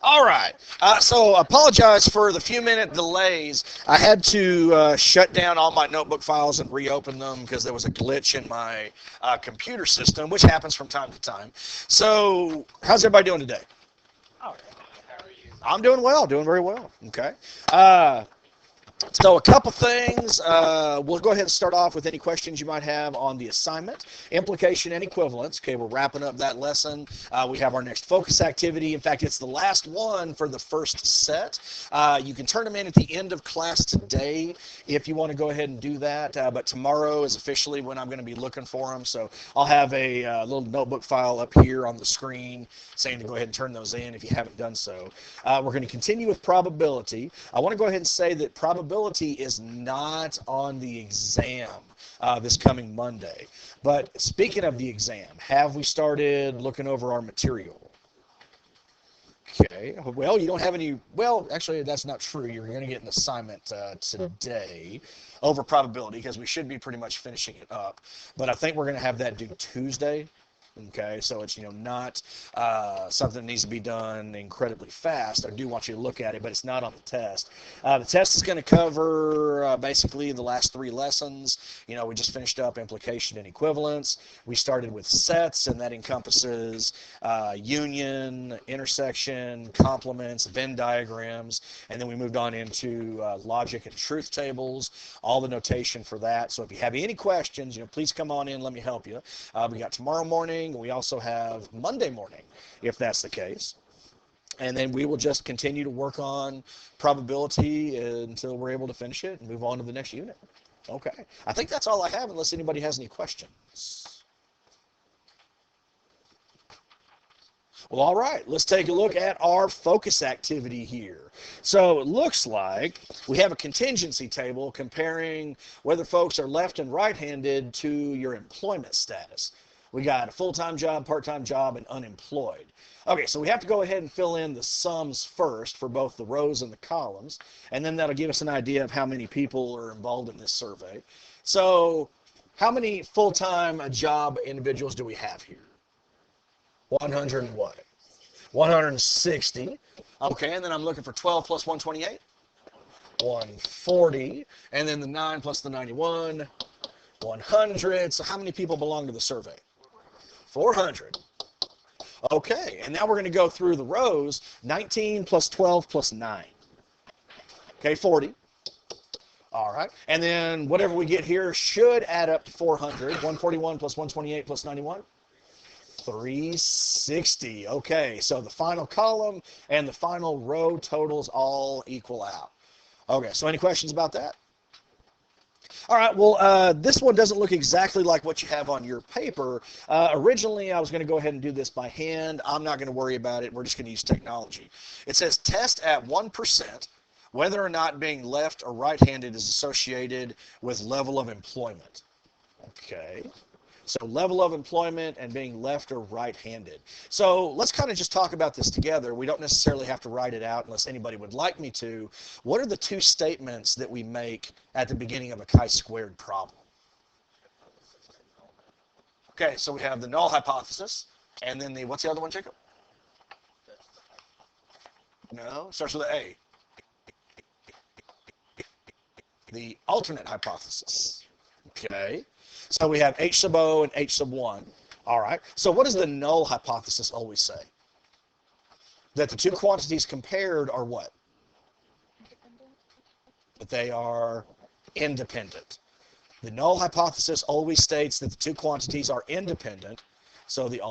All right. So apologize for the few minute delays. I had to shut down all my notebook files and reopen them because there was a glitch in my computer system, which happens from time to time. So how's everybody doing today? I'm doing well, doing very well. Okay. Uh, So a couple things. We'll go ahead and start off with any questions you might have on the assignment, implication, and equivalence. Okay, we're wrapping up that lesson. We have our next focus activity. In fact, it's the last one for the first set. You can turn them in at the end of class today if you want to go ahead and do that. But tomorrow is officially when I'm going to be looking for them. So I'll have a little notebook file up here on the screen saying to go ahead and turn those in if you haven't done so. We're going to continue with probability. I want to go ahead and say that probability is not on the exam this coming Monday. But speaking of the exam, have we started looking over our material? Okay. Well, you don't have any. Well, actually, that's not true. You're going to get an assignment today over probability because we should be pretty much finishing it up. But I think we're going to have that due Tuesday. Okay, so it's not something that needs to be done incredibly fast. I do want you to look at it, but it's not on the test. The test is going to cover basically the last three lessons. We just finished up implication and equivalence. We started with sets, and that encompasses union, intersection, complements, Venn diagrams, and then we moved on into logic and truth tables, all the notation for that. So if you have any questions, please come on in, let me help you. We got tomorrow morning. We also have Monday morning, if that's the case. And then we will just continue to work on probability until we're able to finish it and move on to the next unit. Okay. I think that's all I have unless anybody has any questions. Well, all right, let's take a look at our focus activity here. So it looks like we have a contingency table comparing whether folks are left and right-handed to your employment status. We got a full-time job, part-time job, and unemployed. Okay, so we have to go ahead and fill in the sums first for both the rows and the columns, and then that'll give us an idea of how many people are involved in this survey. So how many full-time job individuals do we have here? 100 and what? 160. Okay, and then I'm looking for 12 plus 128. 140. And then the 9 plus the 91. 100. So how many people belong to the survey? 400. Okay, and now we're going to go through the rows. 19 plus 12 plus 9. Okay, 40. All right, and then whatever we get here should add up to 400. 141 plus 128 plus 91. 360. Okay, so the final column and the final row totals all equal out. Okay, so any questions about that? All right, well, this one doesn't look exactly like what you have on your paper. Originally, I was going to go ahead and do this by hand. I'm not going to worry about it. We're just going to use technology. It says test at 1% whether or not being left or right-handed is associated with level of employment. Okay. So level of employment and being left or right-handed. So let's kind of just talk about this together. We don't necessarily have to write it out unless anybody would like me to. What are the two statements that we make at the beginning of a chi-squared problem? Okay, so we have the null hypothesis, and then what's the other one, Jacob? No, starts with an A. The alternate hypothesis. Okay. So we have H sub O and H sub 1. All right. So what does the null hypothesis always say? That the two quantities compared are what? That they are independent. The null hypothesis always states that the two quantities are independent. So the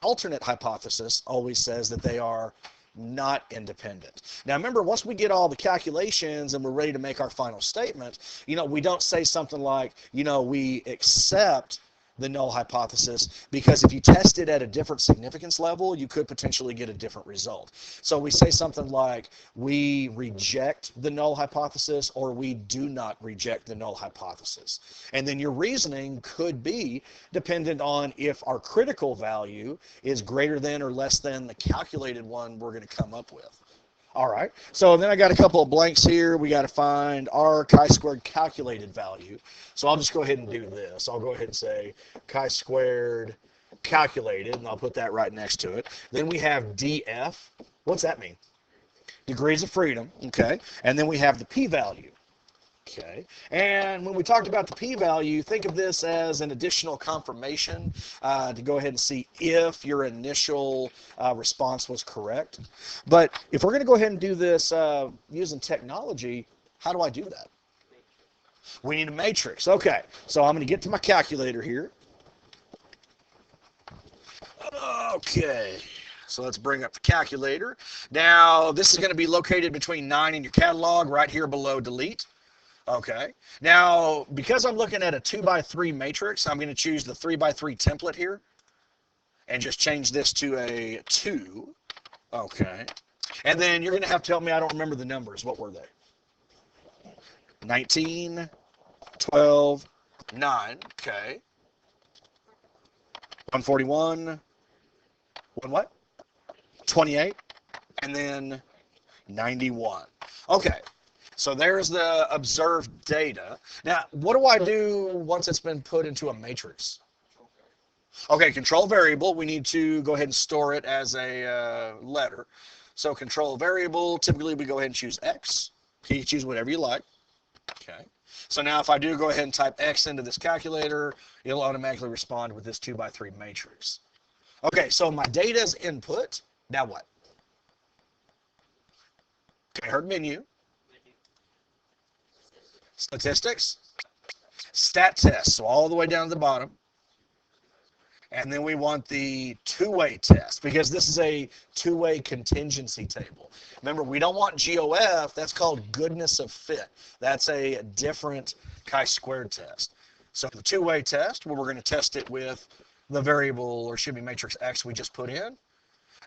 alternate hypothesis always says that they are not independent. Now remember, once we get all the calculations and we're ready to make our final statement, we don't say something like, we accept the null hypothesis, because if you test it at a different significance level, you could potentially get a different result. So we say something like, we reject the null hypothesis, or we do not reject the null hypothesis. And then your reasoning could be dependent on if our critical value is greater than or less than the calculated one we're going to come up with. All right, so then I got a couple of blanks here. We got to find our chi-squared calculated value. So I'll just go ahead and do this. I'll go ahead and say chi-squared calculated, and I'll put that right next to it. Then we have df. What's that mean? degrees of freedom, okay? And then we have the p-value. Okay, and when we talked about the p-value, think of this as an additional confirmation to go ahead and see if your initial response was correct. But if we're going to go ahead and do this using technology, how do I do that? We need a matrix. Okay, so I'm going to get to my calculator here. Okay, so let's bring up the calculator. Now, this is going to be located between 9 in your catalog, right here below delete. Okay, now because I'm looking at a 2x3 matrix, I'm going to choose the 3x3 template here and just change this to a 2. Okay, and then you're going to have to tell me, I don't remember the numbers. What were they? 19, 12, 9. Okay, 141, what? 28, and then 91. Okay. So there's the observed data. Now, what do I do once it's been put into a matrix? Okay, control variable. We need to go ahead and store it as a letter. So control variable, typically we go ahead and choose X. You can choose whatever you like. Okay. So now if I do go ahead and type X into this calculator, it'll automatically respond with this 2x3 matrix. Okay, so my data is input. Now what? Okay, heard menu. Statistics, stat test, so all the way down to the bottom. And then we want the two-way test because this is a two-way contingency table. Remember, we don't want GOF. That's called goodness of fit. That's a different chi-squared test. So the two-way test, well, we're going to test it with the variable, or should be matrix X we just put in.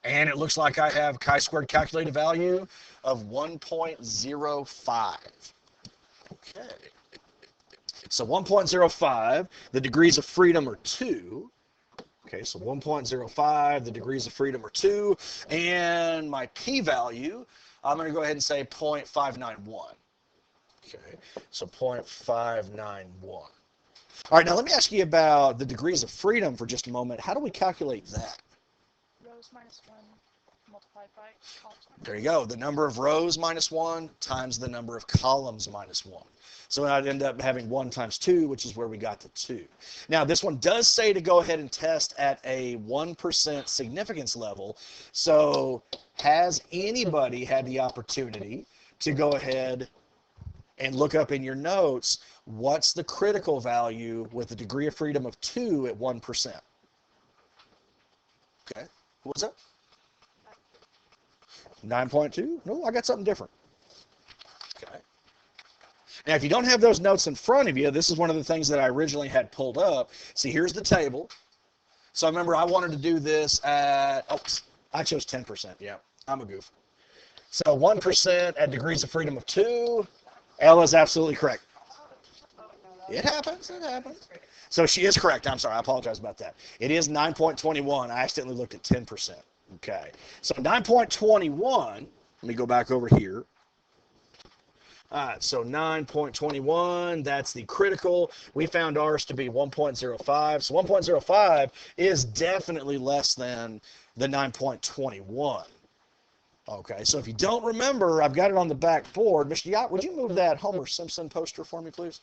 And it looks like I have chi-squared calculated value of 1.05. Okay, so 1.05, the degrees of freedom are 2. Okay, so 1.05, the degrees of freedom are 2. And my p-value, I'm going to go ahead and say 0.591. Okay, so 0.591. All right, now let me ask you about the degrees of freedom for just a moment. How do we calculate that? Rows minus 1 multiplied by columns. There you go. The number of rows minus 1 times the number of columns minus 1. So I'd end up having 1 times 2, which is where we got the 2. Now, this one does say to go ahead and test at a 1% significance level. So has anybody had the opportunity to go ahead and look up in your notes what's the critical value with a degree of freedom of 2 at 1%? Okay. What was that? 9.2? No, I got something different. Okay. Now, if you don't have those notes in front of you, this is one of the things that I originally had pulled up. See, here's the table. So remember, I wanted to do this at, oh, I chose 10%. Yeah, I'm a goof. So 1% at degrees of freedom of 2. Ella is absolutely correct. It happens. It happens. So she is correct. I'm sorry. I apologize about that. It is 9.21. I accidentally looked at 10%. Okay. So 9.21, let me go back over here. All right, so 9.21, that's the critical. We found ours to be 1.05. So 1.05 is definitely less than the 9.21. Okay, so if you don't remember, I've got it on the back board. Mr. Yacht, would you move that Homer Simpson poster for me, please?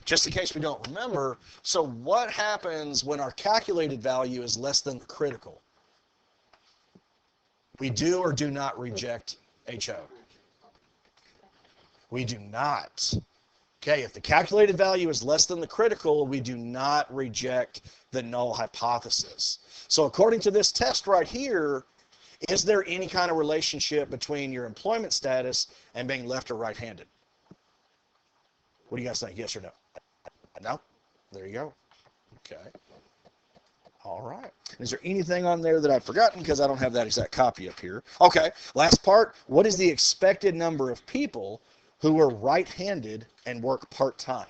Just in case we don't remember. So what happens when our calculated value is less than the critical? We do or do not reject HO? We do not. Okay, if the calculated value is less than the critical, we do not reject the null hypothesis. So according to this test right here, is there any kind of relationship between your employment status and being left or right-handed? What do you guys think, yes or no? No? There you go. Okay. All right. Is there anything on there that I've forgotten because I don't have that exact copy up here? Okay, last part. What is the expected number of people who are right-handed and work part-time?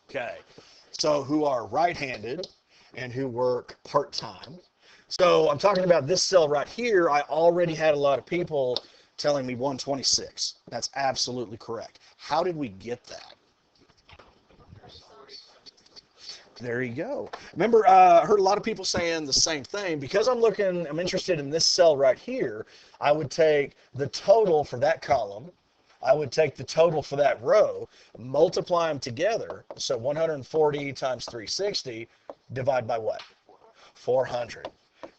Okay, so who are right-handed and who work part-time. So I'm talking about this cell right here. I already had a lot of people telling me 126. That's absolutely correct. How did we get that? There you go. Remember, I heard a lot of people saying the same thing. Because I'm interested in this cell right here, I would take the total for that column. I would take the total for that row, multiply them together. So 140 times 360, divide by what? 400.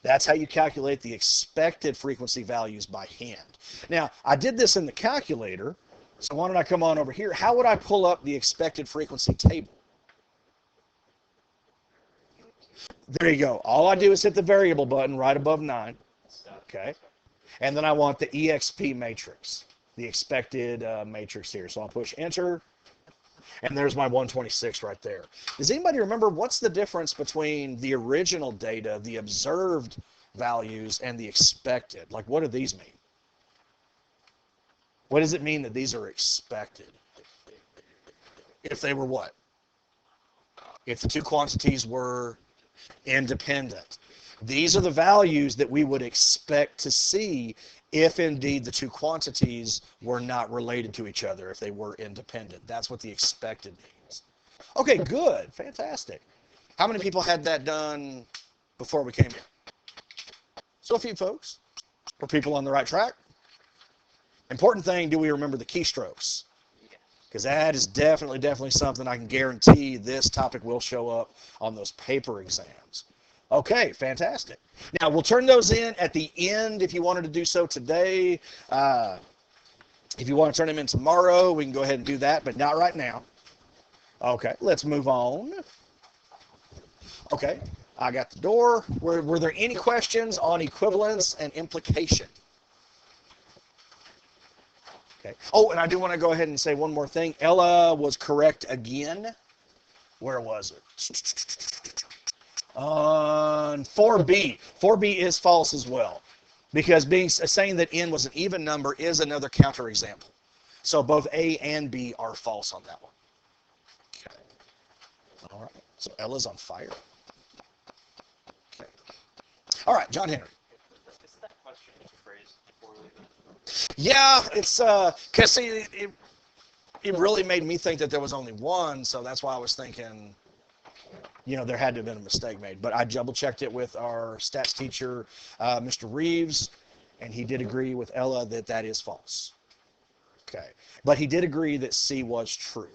That's how you calculate the expected frequency values by hand. Now, I did this in the calculator, so why don't I come on over here? How would I pull up the expected frequency table? There you go. All I do is hit the variable button right above 9. Okay. And then I want the EXP matrix, the expected matrix here. So I'll push enter, and there's my 126 right there. Does anybody remember what's the difference between the original data, the observed values, and the expected? Like, what do these mean? What does it mean that these are expected? If they were what? If the two quantities were independent. These are the values that we would expect to see if indeed the two quantities were not related to each other, if they were independent. That's what the expected means. Okay, good. Fantastic. How many people had that done before we came here? So a few folks. Were people on the right track? Important thing, do we remember the keystrokes? Because that is definitely something I can guarantee this topic will show up on those paper exams. Okay, fantastic. Now, we'll turn those in at the end if you wanted to do so today. If you want to turn them in tomorrow, we can go ahead and do that, but not right now. Okay, let's move on. Okay, I got the door. Were there any questions on equivalence and implication? Okay. Oh, and I do want to go ahead and say one more thing. Ella was correct again. Where was it? On 4B. 4B is false as well, because saying that n was an even number is another counterexample. So both A and B are false on that one. Okay. All right. So Ella's on fire. Okay. All right, John Henry. Yeah, it's because see, it really made me think that there was only one, so that's why I was thinking, you know, there had to have been a mistake made. But I double checked it with our stats teacher, Mr. Reeves, and he did agree with Ella that that is false. Okay, but he did agree that C was true.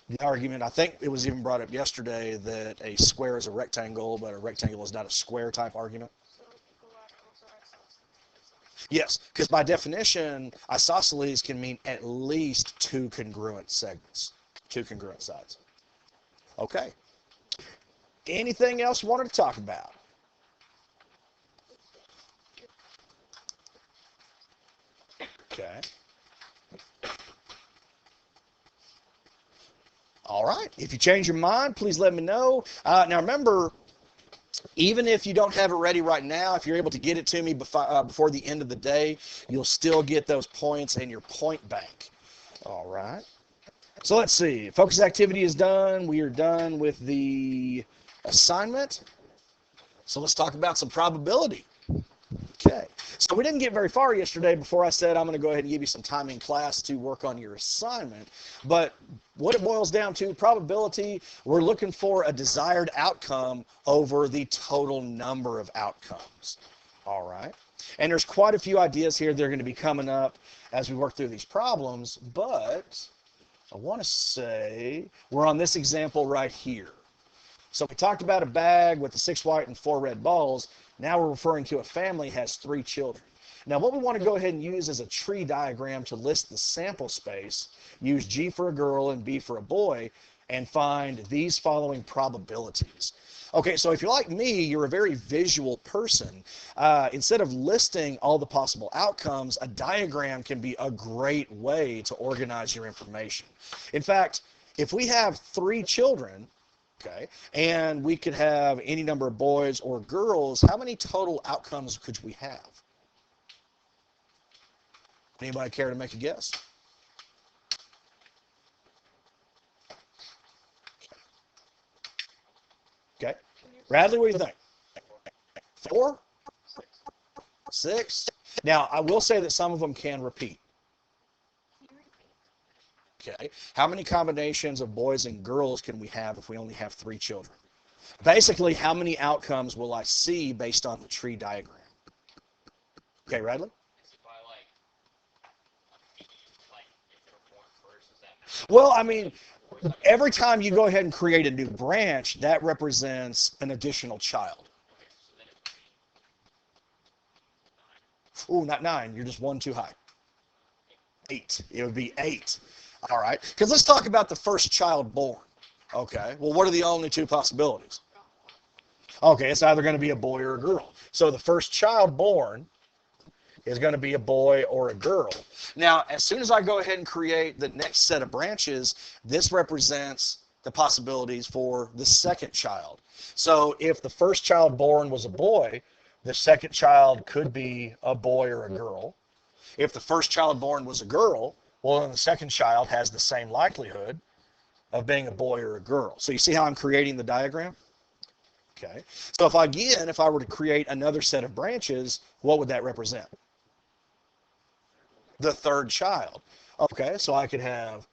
The argument, I think it was even brought up yesterday, that a square is a rectangle, but a rectangle is not a square type argument. Yes, because by definition, isosceles can mean at least two congruent segments, two congruent sides. Okay. Anything else you wanted to talk about? Okay. All right. If you change your mind, please let me know. Now remember, even if you don't have it ready right now, if you're able to get it to me before the end of the day, you'll still get those points in your point bank. All right. So let's see. Focus activity is done. We are done with the assignment. So let's talk about some probability. Okay. So we didn't get very far yesterday before I said I'm going to go ahead and give you some time in class to work on your assignment. But what it boils down to, probability, we're looking for a desired outcome over the total number of outcomes. All right. And there's quite a few ideas here that are going to be coming up as we work through these problems. But I want to say we're on this example right here. So we talked about a bag with the 6 white and 4 red balls. Now we're referring to a family has 3 children. Now what we want to go ahead and use is a tree diagram to list the sample space, use G for a girl and B for a boy, and find these following probabilities. Okay, so if you're like me, you're a very visual person. Instead of listing all the possible outcomes, a diagram can be a great way to organize your information. In fact, if we have 3 children, okay, and we could have any number of boys or girls, how many total outcomes could we have? Anybody care to make a guess? Okay. Bradley, what do you think? 4? 6? Now, I will say that some of them can repeat. Okay. How many combinations of boys and girls can we have if we only have 3 children? Basically, how many outcomes will I see based on the tree diagram? Okay, Radley? Well, I mean, every time you go ahead and create a new branch, that represents an additional child. Ooh, not 9. You're just 1 too high. 8. It would be 8. All right. Because let's talk about the first child born. Okay. Well, what are the only 2 possibilities? Okay, it's either going to be a boy or a girl. So the first child born is going to be a boy or a girl. Now, as soon as I go ahead and create the next set of branches, this represents the possibilities for the second child. So if the first child born was a boy, the second child could be a boy or a girl. If the first child born was a girl, well, then the second child has the same likelihood of being a boy or a girl. So you see how I'm creating the diagram? Okay. So if I were to create another set of branches, what would that represent? The third child. Okay, so I could have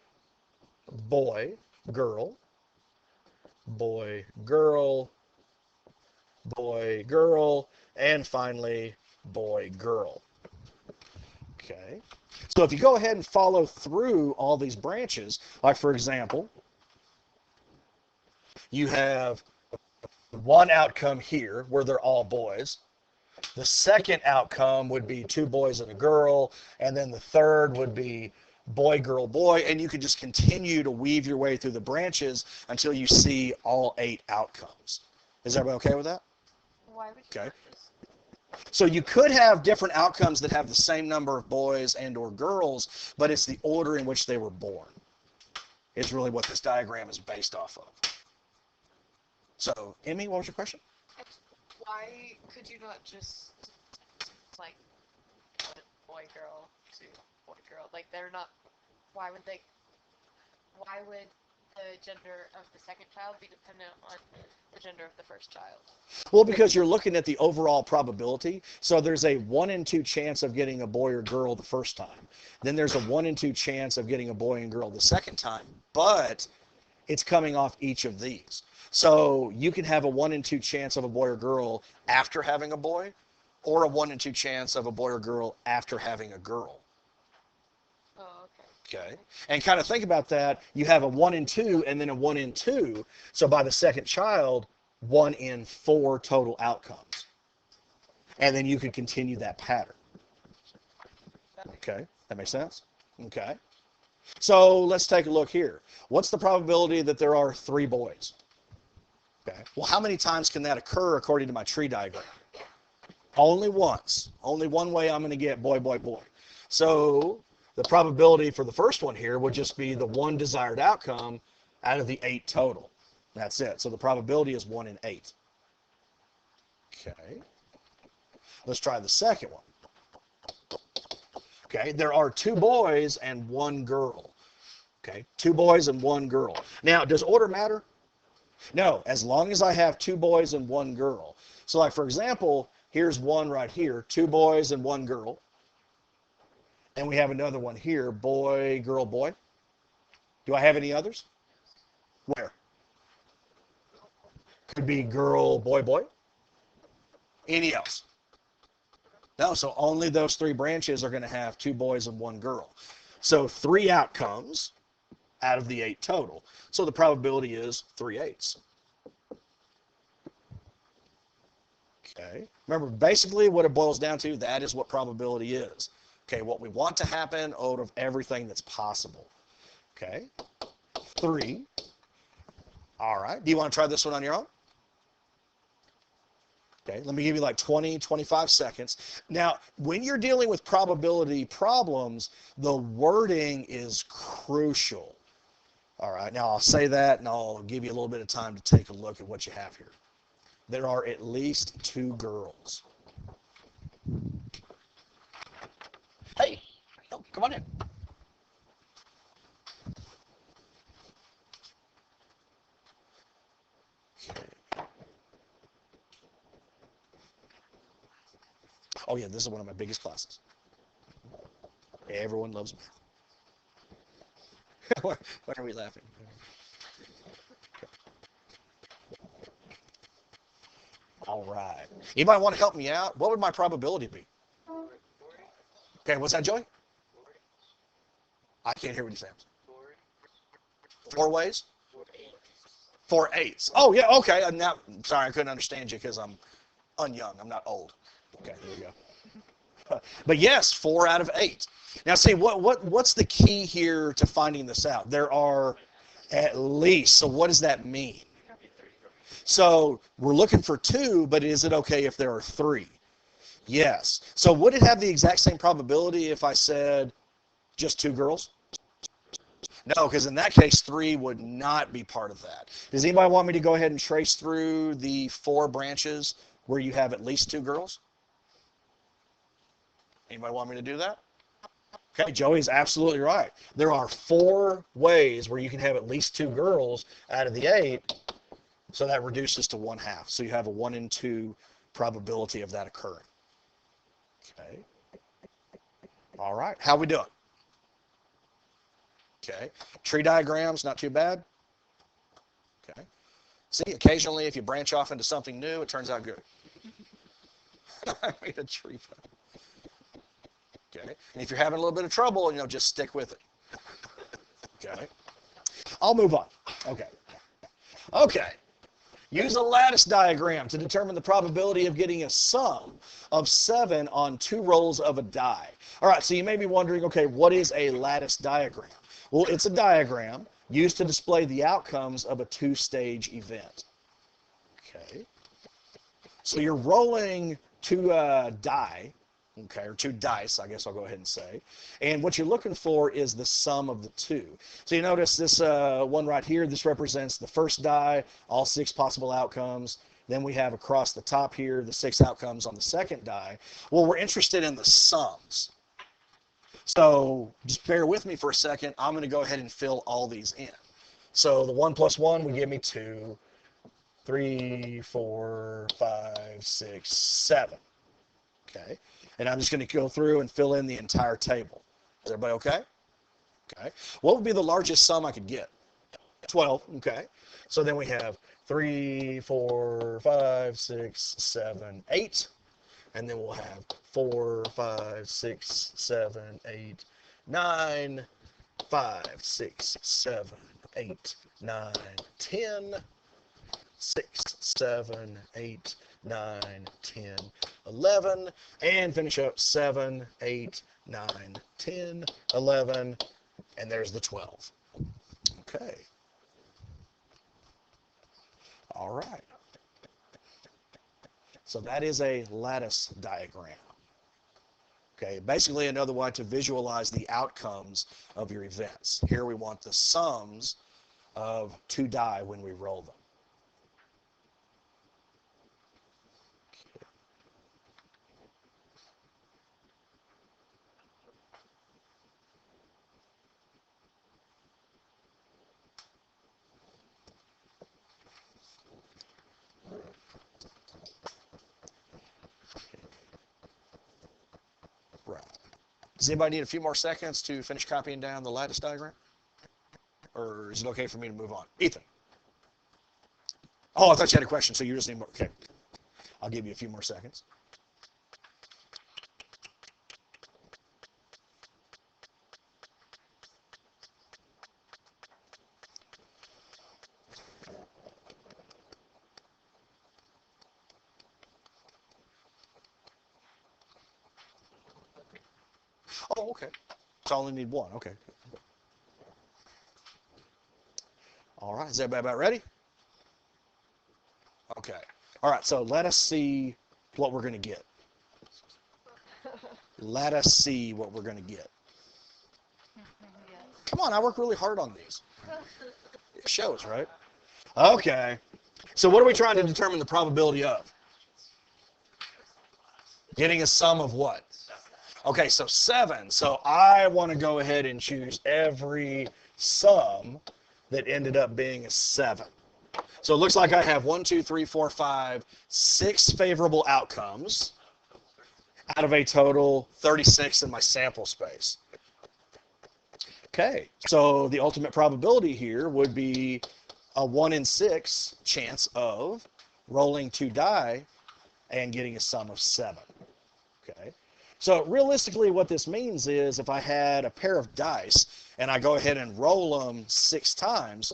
boy, girl, boy, girl, boy, girl, and finally boy, girl. Okay. So if you go ahead and follow through all these branches, like for example, you have one outcome here where they're all boys. The second outcome would be 2 boys and a girl, and then the third would be boy, girl, boy, and you could just continue to weave your way through the branches until you see all 8 outcomes. Is everybody okay with that? Why would you Okay. not just... So you could have different outcomes that have the same number of boys and or girls, but it's the order in which they were born. Is really what this diagram is based off of. So, Emmy, what was your question? Why could you not just, like, put boy, girl to boy, girl? Like, they're not... Why would they... Why would the gender of the second child be dependent on the gender of the first child? Well, because you're looking at the overall probability. So there's a 1 in 2 chance of getting a boy or girl the first time. Then there's a 1 in 2 chance of getting a boy and girl the second time. But it's coming off each of these. So you can have a 1 in 2 chance of a boy or girl after having a boy, or a 1 in 2 chance of a boy or girl after having a girl. Oh, okay. Okay. And kind of think about that. You have a 1 in 2 and then a 1 in 2. So by the second child, 1 in 4 total outcomes. And then you could continue that pattern. Okay. That makes sense? Okay. So let's take a look here. What's the probability that there are 3 boys? Okay. Well, how many times can that occur according to my tree diagram? Only once. Only one way I'm going to get boy, boy, boy. So the probability for the first one here would just be the 1 desired outcome out of the 8 total. That's it. So the probability is 1 in 8. Okay. Let's try the second one. Okay. There are 2 boys and 1 girl. Okay. 2 boys and 1 girl. Now, does order matter? No, as long as I have 2 boys and 1 girl. So like for example, here's one right here, 2 boys and 1 girl. And we have another one here, boy, girl, boy. Do I have any others? Where? Could be girl, boy, boy. Any else? No, so only those 3 branches are going to have 2 boys and 1 girl. So 3 outcomes out of the 8 total. So the probability is 3/8. Okay. Remember, basically what it boils down to, that is what probability is. Okay, what we want to happen out of everything that's possible. Okay. 3. All right. Do you want to try this one on your own? Okay, let me give you like 20, 25 seconds. Now, when you're dealing with probability problems, the wording is crucial. All right, now I'll say that and I'll give you a little bit of time to take a look at what you have here. There are at least 2 girls. Hey, oh, come on in. Okay. Oh yeah, this is one of my biggest classes. Everyone loves math. Why are we laughing? All right. Anybody want to help me out? What would my probability be? Okay, what's that, Joey? I can't hear what you say. 4 ways? 4 eighths. Oh, yeah, okay. I'm now, sorry, I couldn't understand you because I'm unyoung. I'm not old. Okay, there we go. But yes, 4 out of 8. Now, see, what's the key here to finding this out? There are at least. So what does that mean? So we're looking for 2, but is it okay if there are 3? Yes. So would it have the exact same probability if I said just 2 girls? No, because in that case, 3 would not be part of that. Does anybody want me to go ahead and trace through the 4 branches where you have at least 2 girls? Anybody want me to do that? Okay, Joey's absolutely right. There are 4 ways where you can have at least 2 girls out of the 8, so that reduces to 1/2. So you have a 1 in 2 probability of that occurring. Okay. All right, how we doing? Okay, tree diagrams, not too bad. Okay. See, occasionally if you branch off into something new, it turns out good. I made a tree. Okay. And if you're having a little bit of trouble, just stick with it. Okay. I'll move on. Okay. Okay. Use a lattice diagram to determine the probability of getting a sum of 7 on 2 rolls of a die. All right, so you may be wondering, okay, what is a lattice diagram? Well, it's a diagram used to display the outcomes of a 2-stage event. Okay. So you're rolling 2 die, okay, or 2 dice, I guess I'll go ahead and say. And what you're looking for is the sum of the 2. So you notice this one right here, this represents the first die, all 6 possible outcomes. Then we have across the top here the 6 outcomes on the second die. Well, we're interested in the sums. So just bear with me for a second. I'm going to go ahead and fill all these in. So the 1 plus 1 would give me 2, 3, 4, 5, 6, 7. Okay. And I'm just going to go through and fill in the entire table. Is everybody okay? Okay. What would be the largest sum I could get? 12. Okay. So then we have 3, 4, 5, 6, 7, 8. And then we'll have 4, 5, 6, 7, 8, 9, 5, 6, 7, 8, 9, 10, 6, 7, 8, 9, 10, 11, and finish up 7, 8, 9, 10, 11, and there's the 12. Okay. All right. So that is a lattice diagram. Okay, basically another way to visualize the outcomes of your events. Here we want the sums of 2 die when we roll them. Right. Does anybody need a few more seconds to finish copying down the lattice diagram? Or is it okay for me to move on? Ethan. Oh, I thought you had a question, so you just need more. Okay. I'll give you a few more seconds. Oh, okay. So I only need 1. Okay. All right. Is everybody about ready? Okay. All right. So let us see what we're going to get. Let us see what we're going to get. Come on. I work really hard on these. It shows, right? Okay. So what are we trying to determine the probability of? Getting a sum of what? Okay, so 7. So I want to go ahead and choose every sum that ended up being a 7. So it looks like I have 1, 2, 3, 4, 5, 6 favorable outcomes out of a total 36 in my sample space. Okay, so the ultimate probability here would be a 1 in 6 chance of rolling 2 die and getting a sum of 7. Okay, so realistically what this means is if I had a pair of dice and I go ahead and roll them 6 times,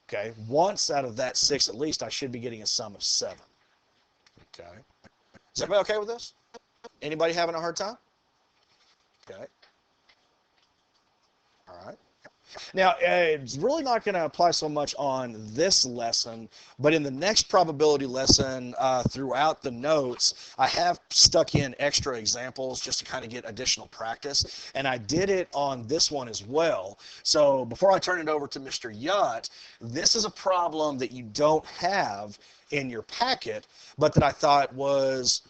okay, once out of that 6 at least I should be getting a sum of 7. Okay, is everybody okay with this? Anybody having a hard time? Okay, all right. Now, it's really not going to apply so much on this lesson, but in the next probability lesson, throughout the notes, I have stuck in extra examples just to kind of get additional practice, and I did it on this one as well. So before I turn it over to Mr. Yacht, this is a problem that you don't have in your packet, but that I thought was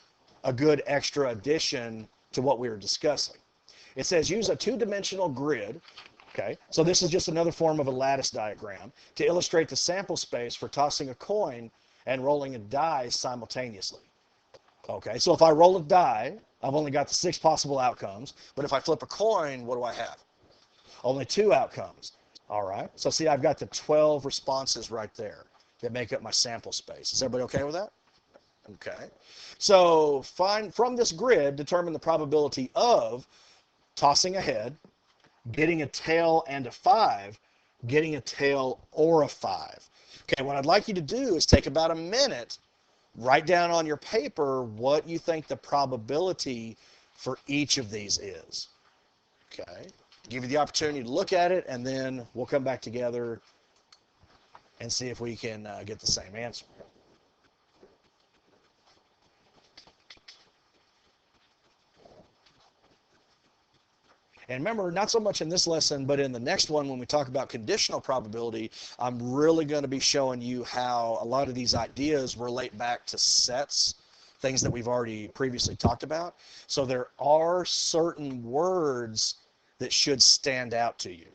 a good extra addition to what we were discussing. It says use a two-dimensional grid. Okay, so this is just another form of a lattice diagram to illustrate the sample space for tossing a coin and rolling a die simultaneously. Okay, so if I roll a die, I've only got the 6 possible outcomes, but if I flip a coin, what do I have? Only 2 outcomes. All right, so see, I've got the 12 responses right there that make up my sample space. Is everybody okay with that? Okay, so from this grid, determine the probability of tossing a head, getting a tail and a 5, getting a tail or a 5. Okay, what I'd like you to do is take about a minute, write down on your paper what you think the probability for each of these is. Okay, give you the opportunity to look at it, and then we'll come back together and see if we can get the same answer. And remember, not so much in this lesson, but in the next one when we talk about conditional probability, I'm really going to be showing you how a lot of these ideas relate back to sets, things that we've already previously talked about. So there are certain words that should stand out to you.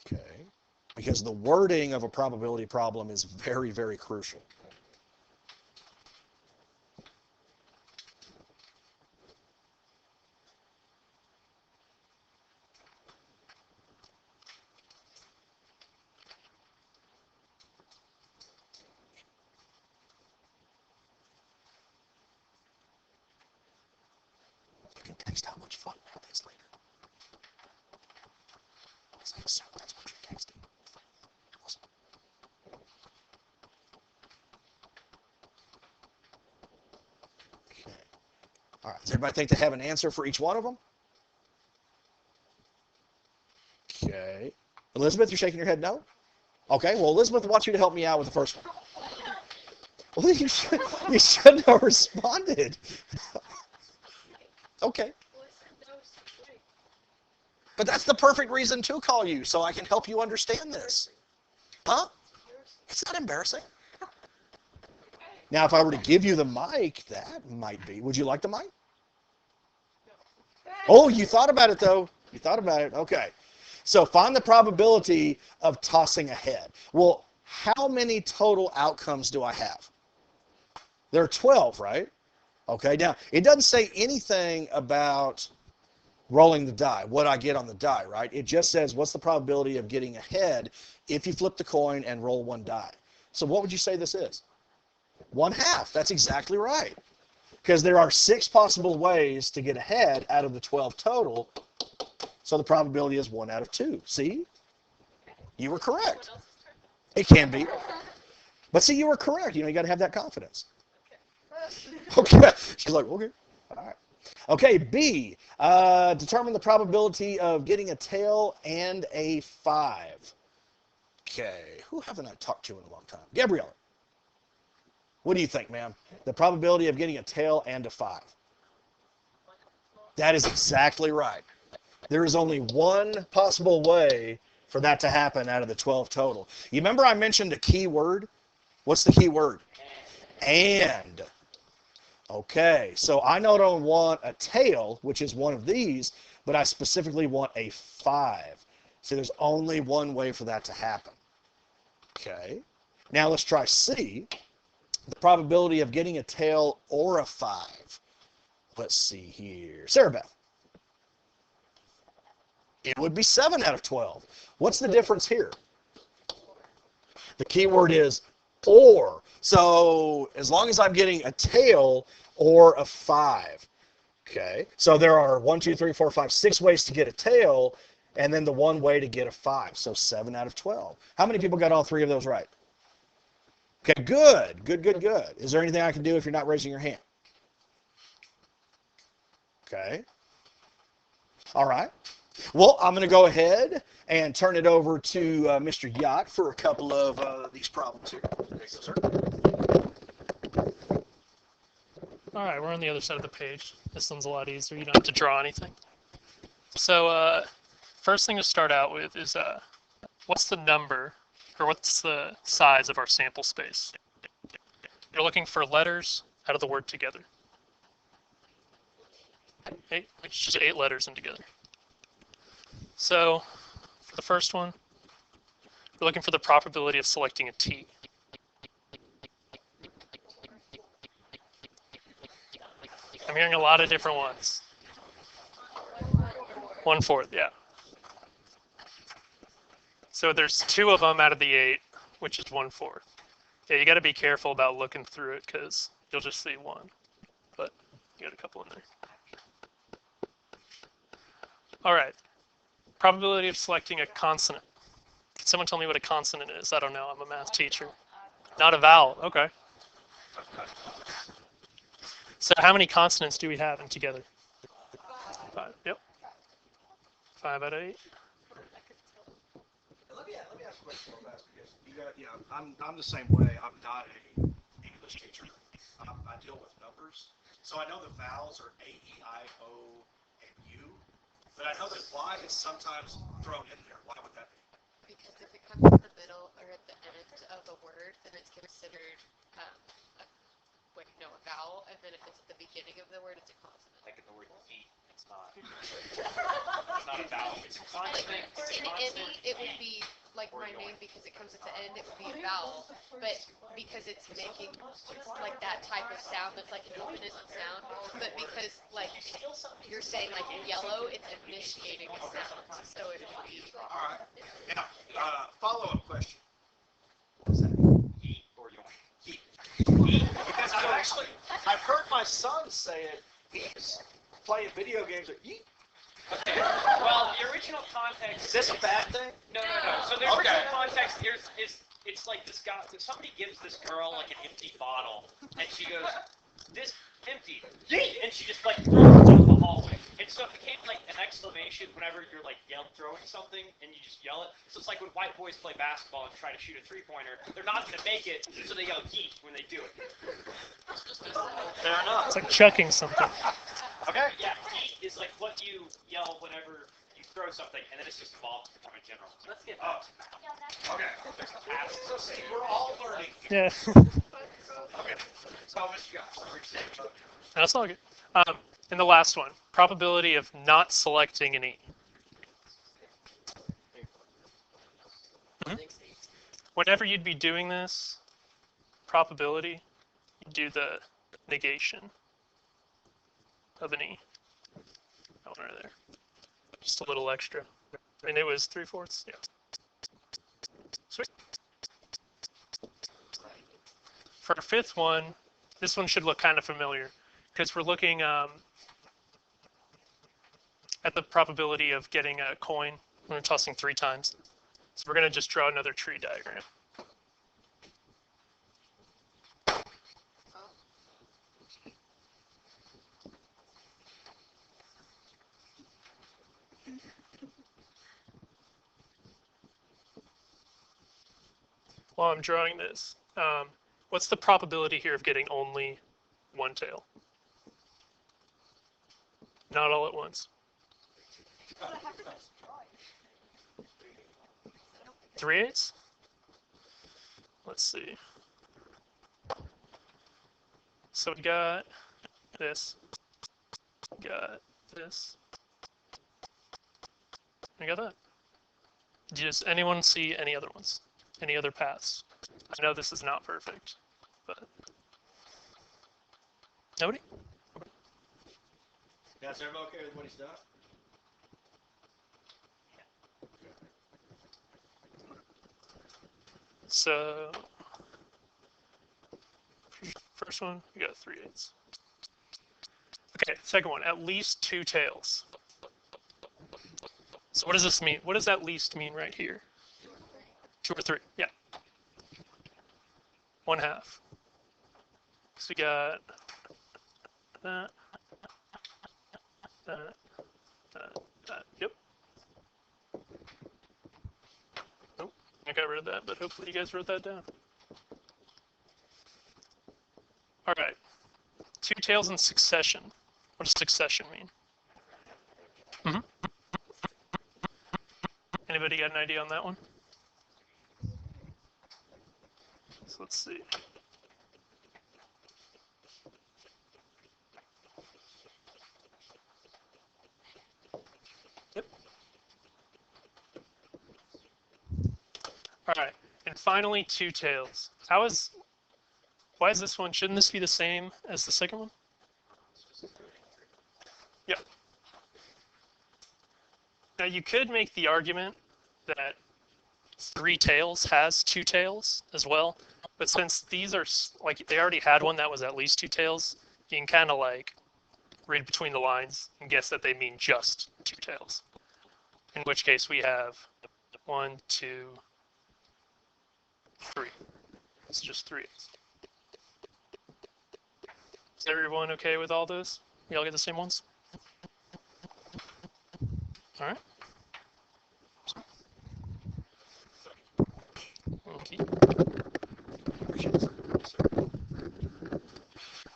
Okay? Because the wording of a probability problem is very, very crucial. You can text how much fun that is later. Because I assume that's what you're texting. Okay. All right. Does everybody think they have an answer for each one of them? Okay. Elizabeth, you're shaking your head no? Okay. Well, Elizabeth wants you to help me out with the first one. Well, you shouldn't have responded. Okay. But that's the perfect reason to call you, so I can help you understand this. Huh? It's not embarrassing. Now, if I were to give you the mic, that might be. Would you like the mic? Oh, you thought about it, though. You thought about it. Okay. So find the probability of tossing a head. Well, how many total outcomes do I have? There are 12, right? Okay. Now, it doesn't say anything about rolling the die, what I get on the die, right? It just says what's the probability of getting a head if you flip the coin and roll 1 die. So what would you say this is? 1/2. That's exactly right. Because there are 6 possible ways to get a head out of the 12 total. So the probability is 1 out of 2. See? You were correct. It can be. But see, you were correct. You got to have that confidence. Okay. She's like, okay. All right. Okay, B. Determine the probability of getting a tail and a 5. Okay. Who haven't I talked to in a long time? Gabriella. What do you think, ma'am? The probability of getting a tail and a 5. That is exactly right. There is only one possible way for that to happen out of the 12 total. You remember I mentioned a key word? What's the key word? And. Okay, so I not only want a tail, which is one of these, but I specifically want a 5. So there's only one way for that to happen. Okay, now let's try C. The probability of getting a tail or a 5. Let's see here. Sarah Beth. It would be 7 out of 12. What's the difference here? The keyword is or. So as long as I'm getting a tail or a 5. Okay, so there are 1, 2, 3, 4, 5, 6 ways to get a tail, and then the one way to get a 5. So 7 out of 12. How many people got all 3 of those right? Okay, good, good, good, good. Is there anything I can do if you're not raising your hand? Okay. All right. Well, I'm going to go ahead and turn it over to Mr. Yacht for a couple of these problems here. There you go, sir. All right, we're on the other side of the page. This one's a lot easier. You don't have to draw anything. So first thing to start out with is what's the number, or what's the size of our sample space? You're looking for letters out of the word together. It's just 8 letters in together. So for the first one, we're looking for the probability of selecting a T. I'm hearing a lot of different ones. 1/4, yeah. So there's 2 of them out of the 8, which is 1/4. Yeah, you got to be careful about looking through it because you'll just see 1, but you got a couple in there. All right, probability of selecting a consonant. Can someone tell me what a consonant is? I don't know. I'm a math teacher. Not a vowel. Okay. So how many consonants do we have in together? 5. Yep. 5 out of 8. Let me ask a question real fast because I'm the same way. I'm not an English teacher. I deal with numbers, so I know the vowels are A, E, I, O, and U, but I know that Y is sometimes thrown in there. Why would that be? Because if it comes in the middle or at the end of a word, then it's considered a vowel, and then if it's at the beginning of the word, it's a consonant. Like in the word eat, it's not. It's not a vowel. It's a consonant. In any, it would be like my name because it comes at the end. It would be a vowel, but because it's making like that type of sound, that's like an ominous sound. But because like you're saying like yellow, it's initiating a sound, so it would be. All right. Now, follow-up question. Eat or yoink. Eat. Because I've heard my son say it. He's playing video games. Eat. Okay. Well, the original context. Is this a bad thing? No. So the original context here is it's like this guy. Somebody gives this girl like an empty bottle, and she goes, "This empty," and she just like throws it down the hallway. And so it became like an exclamation whenever you're like throwing something and you just yell it. So it's like when white boys play basketball and try to shoot a 3-pointer, they're not going to make it, so they yell "yeet" when they do it. Fair enough. It's like chucking something. Okay. Yeah, yeet is like what you yell whenever you throw something, and then it's just evolved to become a general. So let's get back to that. Okay. So see, we're all learning. Yeah. Okay. So, Mr. Scott. That's all good. And the last one, probability of not selecting an E. Whenever you'd be doing this, probability, you do the negation of an E. That one right there. Just a little extra. And it was 3/4? Yeah. Sweet. For our 5th one, this one should look kind of familiar because we're looking at the probability of getting a coin when we're tossing 3 times. So we're going to just draw another tree diagram. While I'm drawing this, what's the probability here of getting only one tail? Not all at once. 3/8? Let's see. So we got this. Got this. We got that. Does anyone see any other ones? Any other paths? I know this is not perfect, but nobody? Guys, everybody okay with what he's done? So, first one, we got 3/8. Okay, second one, at least 2 tails. So what does this mean? What does at least mean right here? 2 or 3, yeah. 1/2. So we got that, that, that. Yep. Nope, I got rid of that, but hopefully you guys wrote that down. All right, 2 tails in succession. What does succession mean? Anybody got an idea on that one? So let's see. Yep. All right, and finally 2 tails. Why is this one? Shouldn't this be the same as the second one? Yep. Now you could make the argument that 3 tails has 2 tails as well, but since these are like they already had one that was at least 2 tails, you can kind of like read between the lines and guess that they mean just 2 tails. In which case we have 1, 2, 3. It's just 3. Is everyone okay with all those? We all get the same ones? All right. Okay.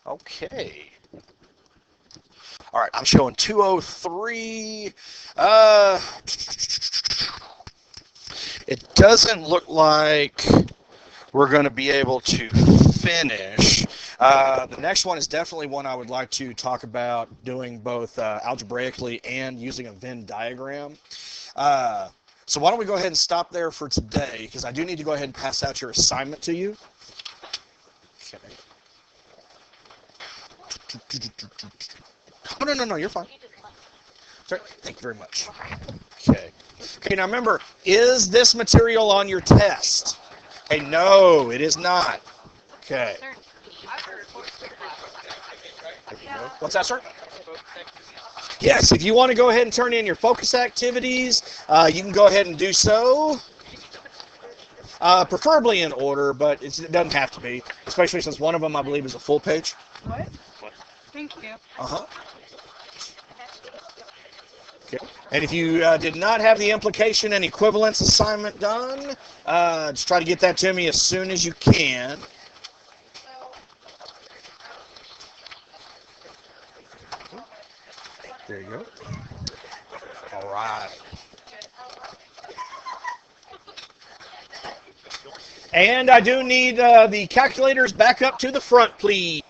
Okay. All right, I'm showing 203. It doesn't look like we're going to be able to finish. The next one is definitely one I would like to talk about doing both algebraically and using a Venn diagram. So why don't we go ahead and stop there for today, because I do need to go ahead and pass out your assignment to you. Okay. Oh, no, you're fine. Sorry. Thank you very much. Okay. Okay, now remember, is this material on your test? Okay, no, it is not. Okay. What's that, sir? Yes, if you want to go ahead and turn in your focus activities, you can go ahead and do so. Preferably in order, but it doesn't have to be, especially since one of them, I believe, is a full page. What? Thank you. Uh-huh. Okay. And if you did not have the implication and equivalence assignment done, just try to get that to me as soon as you can. There you go. All right. And I do need the calculators back up to the front, please.